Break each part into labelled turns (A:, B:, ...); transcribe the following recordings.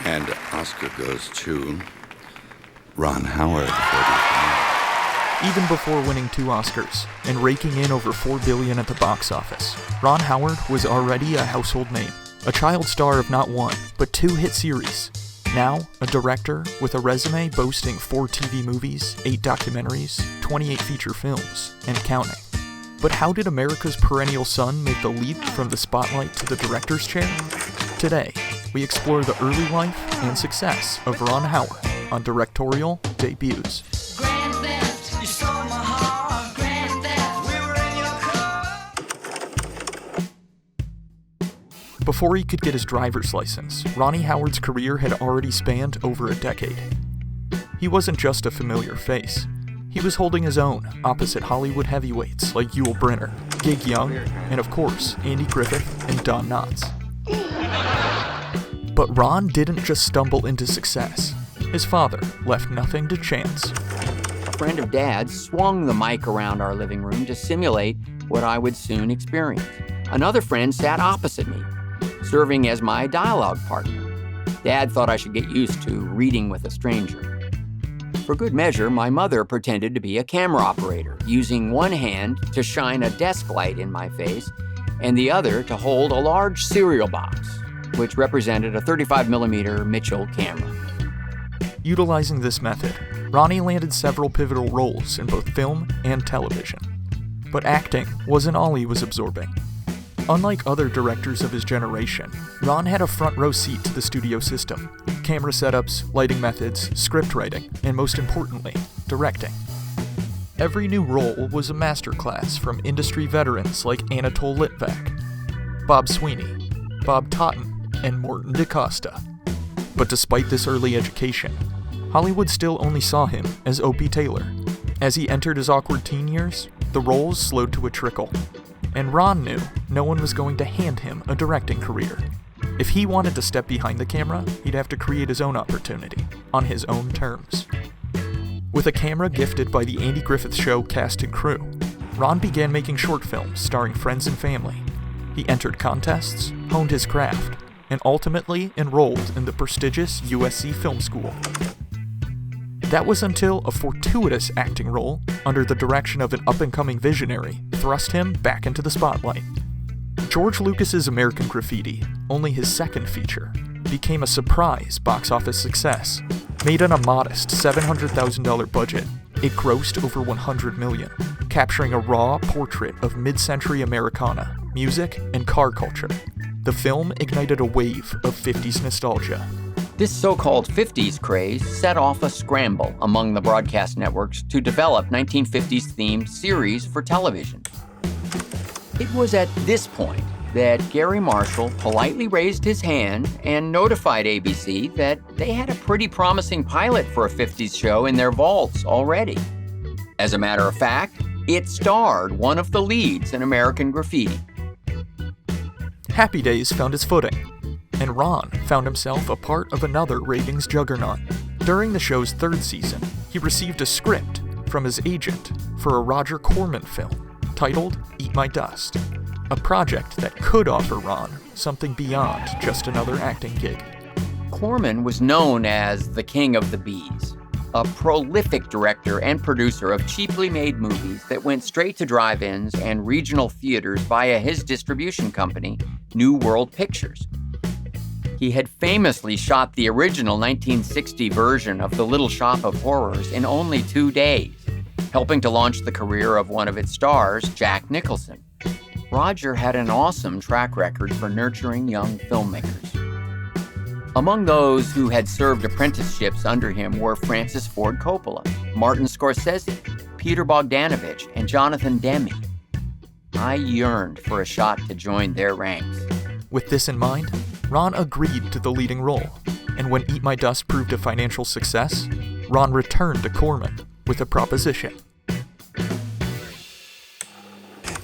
A: And Oscar goes to Ron Howard.
B: Even before winning 2 Oscars and raking in over $4 billion at the box office, Ron Howard was already a household name, a child star of not 1, but 2 hit series. Now, a director with a resume boasting 4 TV movies, 8 documentaries, 28 feature films, and counting. But how did America's perennial son make the leap from the spotlight to the director's chair? Today, we explore the early life and success of Ron Howard on Directorial Debuts. Before he could get his driver's license, Ronnie Howard's career had already spanned over a decade. He wasn't just a familiar face. He was holding his own opposite Hollywood heavyweights like Yul Brynner, Gig Young, and of course, Andy Griffith and Don Knotts. But Ron didn't just stumble into success. His father left nothing to chance.
C: A friend of Dad's swung the mic around our living room to simulate what I would soon experience. Another friend sat opposite me, serving as my dialogue partner. Dad thought I should get used to reading with a stranger. For good measure, my mother pretended to be a camera operator, using one hand to shine a desk light in my face and the other to hold a large cereal box, which represented a 35mm Mitchell camera.
B: Utilizing this method, Ronnie landed several pivotal roles in both film and television. But acting wasn't all he was absorbing. Unlike other directors of his generation, Ron had a front row seat to the studio system, camera setups, lighting methods, script writing, and most importantly, directing. Every new role was a masterclass from industry veterans like Anatole Litvak, Bob Sweeney, Bob Totten, and Morton DaCosta. But despite this early education, Hollywood still only saw him as Opie Taylor. As he entered his awkward teen years, the roles slowed to a trickle. And Ron knew no one was going to hand him a directing career. If he wanted to step behind the camera, he'd have to create his own opportunity, on his own terms. With a camera gifted by the Andy Griffith Show cast and crew, Ron began making short films starring friends and family. He entered contests, honed his craft, and ultimately enrolled in the prestigious USC Film School. That was until a fortuitous acting role under the direction of an up-and-coming visionary thrust him back into the spotlight. George Lucas's American Graffiti, only his second feature, became a surprise box office success. Made on a modest $700,000 budget, it grossed over $100 million, capturing a raw portrait of mid-century Americana, music, and car culture. The film ignited a wave of 50s nostalgia.
C: This so-called 50s craze set off a scramble among the broadcast networks to develop 1950s-themed series for television. It was at this point that Gary Marshall politely raised his hand and notified ABC that they had a pretty promising pilot for a 50s show in their vaults already. As a matter of fact, it starred one of the leads in American Graffiti.
B: Happy Days found his footing, and Ron found himself a part of another ratings juggernaut. During the show's 3rd season, he received a script from his agent for a Roger Corman film titled Eat My Dust, a project that could offer Ron something beyond just another acting gig.
C: Corman was known as the King of the Bees, a prolific director and producer of cheaply made movies that went straight to drive-ins and regional theaters via his distribution company, New World Pictures. He had famously shot the original 1960 version of The Little Shop of Horrors in only 2 days, helping to launch the career of one of its stars, Jack Nicholson. Roger had an awesome track record for nurturing young filmmakers. Among those who had served apprenticeships under him were Francis Ford Coppola, Martin Scorsese, Peter Bogdanovich, and Jonathan Demme. I yearned for a shot to join their ranks.
B: With this in mind, Ron agreed to the leading role, and when Eat My Dust proved a financial success, Ron returned to Corman with a proposition.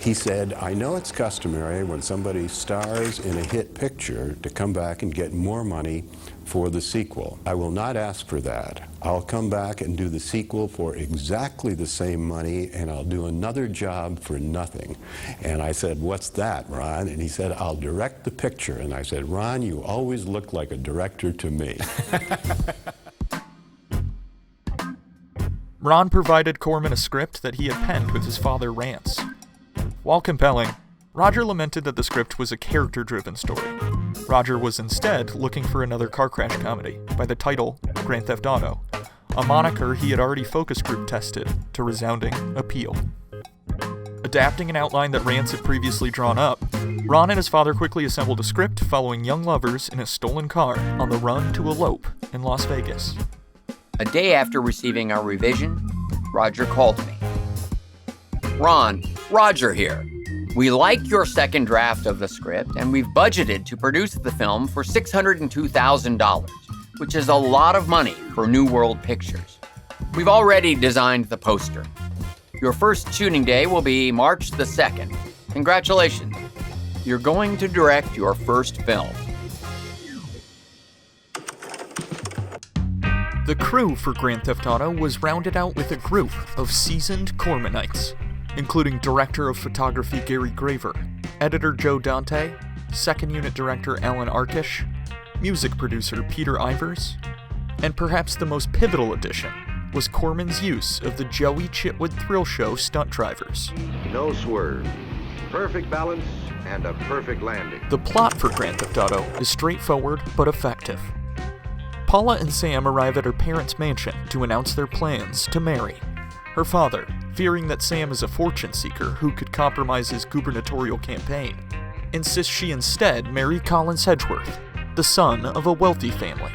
D: He said, I know it's customary when somebody stars in a hit picture to come back and get more money for the sequel. I will not ask for that. I'll come back and do the sequel for exactly the same money, and I'll do another job for nothing. And I said, what's that, Ron? And he said, I'll direct the picture. And I said, Ron, you always look like a director to me.
B: Ron provided Corman a script that he had penned with his father, Rance. While compelling, Roger lamented that the script was a character-driven story. Roger was instead looking for another car crash comedy by the title Grand Theft Auto, a moniker he had already focus group tested to resounding appeal. Adapting an outline that Rance had previously drawn up, Ron and his father quickly assembled a script following young lovers in a stolen car on the run to elope in Las Vegas.
C: A day after receiving our revision, Roger called me. Ron, Roger here. We like your second draft of the script, and we've budgeted to produce the film for $602,000, which is a lot of money for New World Pictures. We've already designed the poster. Your first shooting day will be March the 2nd. Congratulations. You're going to direct your first film.
B: The crew for Grand Theft Auto was rounded out with a group of seasoned Cormanites, including Director of Photography Gary Graver, Editor Joe Dante, Second Unit Director Alan Arkish, Music Producer Peter Ivers, and perhaps the most pivotal addition was Corman's use of the Joey Chitwood Thrill Show stunt drivers.
E: No swerve, perfect balance, and a perfect landing.
B: The plot for Grand Theft Auto is straightforward but effective. Paula and Sam arrive at her parents' mansion to announce their plans to marry. Her father, fearing that Sam is a fortune seeker who could compromise his gubernatorial campaign, insists she instead marry Collins Hedgeworth, the son of a wealthy family.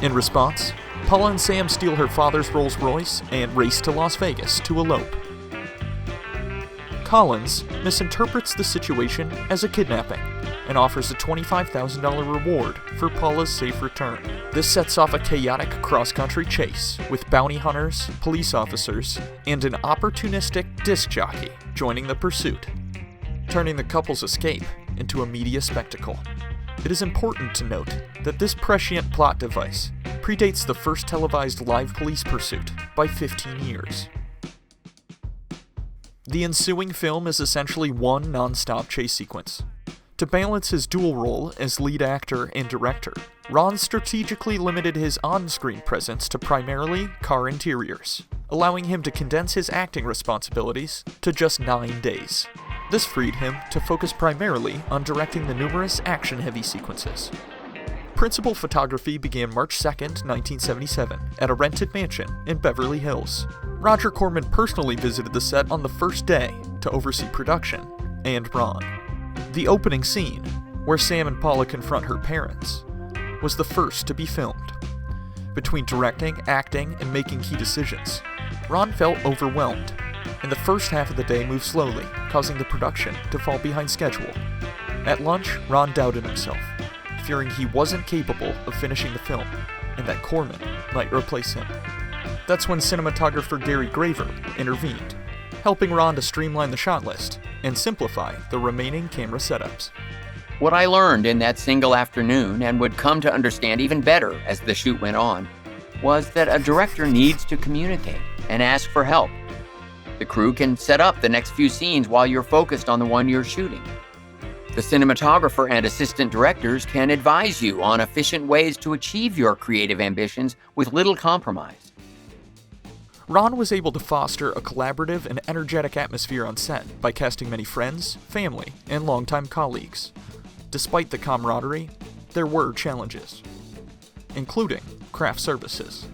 B: In response, Paula and Sam steal her father's Rolls Royce and race to Las Vegas to elope. Collins misinterprets the situation as a kidnapping and offers a $25,000 reward for Paula's safe return. This sets off a chaotic cross-country chase with bounty hunters, police officers, and an opportunistic disc jockey joining the pursuit, turning the couple's escape into a media spectacle. It is important to note that this prescient plot device predates the first televised live police pursuit by 15 years. The ensuing film is essentially one non-stop chase sequence. To balance his dual role as lead actor and director, Ron strategically limited his on-screen presence to primarily car interiors, allowing him to condense his acting responsibilities to just 9 days. This freed him to focus primarily on directing the numerous action-heavy sequences. Principal photography began March 2nd, 1977, at a rented mansion in Beverly Hills. Roger Corman personally visited the set on the first day to oversee production, and Ron. The opening scene, where Sam and Paula confront her parents, was the first to be filmed. Between directing, acting, and making key decisions, Ron felt overwhelmed, and the first half of the day moved slowly, causing the production to fall behind schedule. At lunch, Ron doubted himself, fearing he wasn't capable of finishing the film, and that Corman might replace him. That's when cinematographer Gary Graver intervened, helping Ron to streamline the shot list and simplify the remaining camera setups.
C: What I learned in that single afternoon, and would come to understand even better as the shoot went on, was that a director needs to communicate and ask for help. The crew can set up the next few scenes while you're focused on the one you're shooting. The cinematographer and assistant directors can advise you on efficient ways to achieve your creative ambitions with little compromise.
B: Ron was able to foster a collaborative and energetic atmosphere on set by casting many friends, family, and longtime colleagues. Despite the camaraderie, there were challenges, including craft services.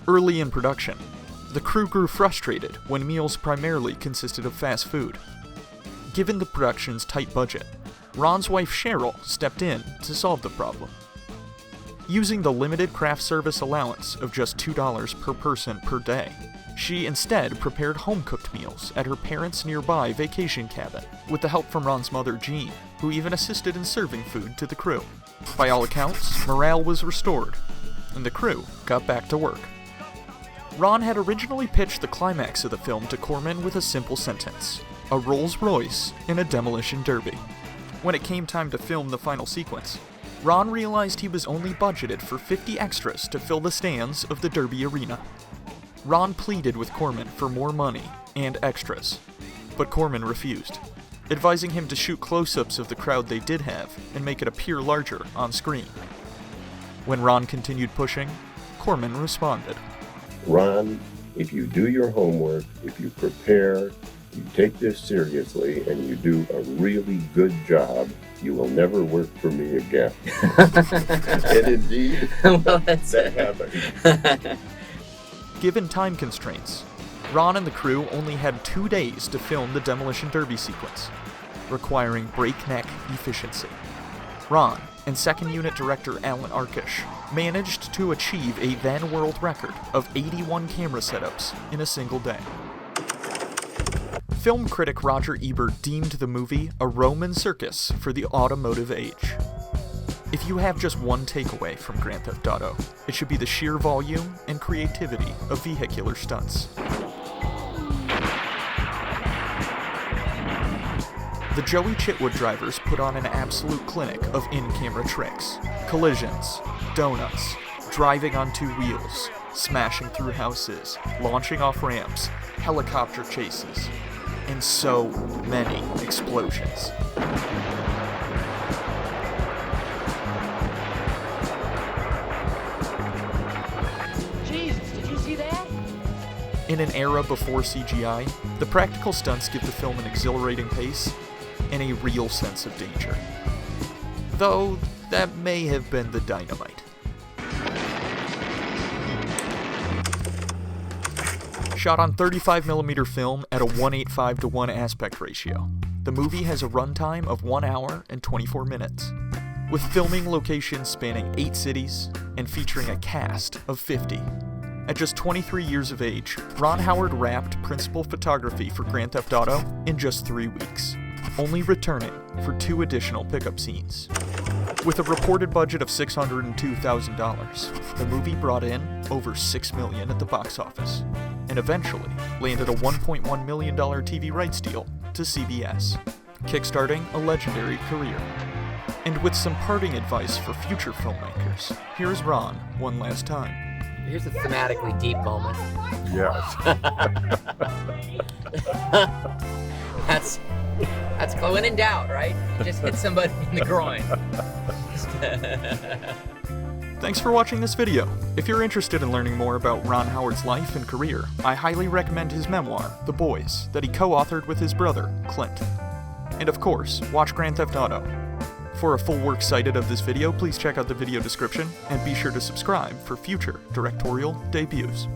B: Early in production, the crew grew frustrated when meals primarily consisted of fast food. Given the production's tight budget, Ron's wife Cheryl stepped in to solve the problem. Using the limited craft service allowance of just $2 per person per day, she instead prepared home-cooked meals at her parents' nearby vacation cabin, with the help from Ron's mother Jean, who even assisted in serving food to the crew. By all accounts, morale was restored, and the crew got back to work. Ron had originally pitched the climax of the film to Corman with a simple sentence: a Rolls Royce, and a demolition derby. When it came time to film the final sequence, Ron realized he was only budgeted for 50 extras to fill the stands of the derby arena. Ron pleaded with Corman for more money and extras, but Corman refused, advising him to shoot close-ups of the crowd they did have and make it appear larger on screen. When Ron continued pushing, Corman responded.
F: Ron, if you do your homework, if you prepare, you take this seriously, and you do a really good job, you will never work for me again. And indeed,
C: Well, that's
F: that happened.
B: Given time constraints, Ron and the crew only had 2 days to film the demolition derby sequence, requiring breakneck efficiency. Ron and second unit director Alan Arkish managed to achieve a then world record of 81 camera setups in a single day. Film critic Roger Ebert deemed the movie a Roman circus for the automotive age. If you have just one takeaway from Grand Theft Auto, it should be the sheer volume and creativity of vehicular stunts. The Joey Chitwood drivers put on an absolute clinic of in-camera tricks, collisions, donuts, driving on 2 wheels, smashing through houses, launching off ramps, helicopter chases, and so many explosions.
G: Jesus, did you see that?
B: In an era before CGI, the practical stunts give the film an exhilarating pace and a real sense of danger. Though, that may have been the dynamite. Shot on 35mm film at a 1:8:5:1 aspect ratio, the movie has a runtime of 1 hour and 24 minutes, with filming locations spanning 8 cities and featuring a cast of 50. At just 23 years of age, Ron Howard wrapped principal photography for Grand Theft Auto in just 3 weeks, only returning for 2 additional pickup scenes. With a reported budget of $602,000, the movie brought in over $6 million at the box office, and eventually landed a $1.1 million TV rights deal to CBS, kickstarting a legendary career. And with some parting advice for future filmmakers, here's Ron one last time.
G: Here's a thematically deep moment.
F: Yes.
G: That's when in doubt, right? You just hit somebody in the groin.
B: Thanks for watching this video. If you're interested in learning more about Ron Howard's life and career, I highly recommend his memoir, The Boys, that he co-authored with his brother, Clint. And of course, watch Grand Theft Auto. For a full works cited of this video, please check out the video description, and be sure to subscribe for future directorial debuts.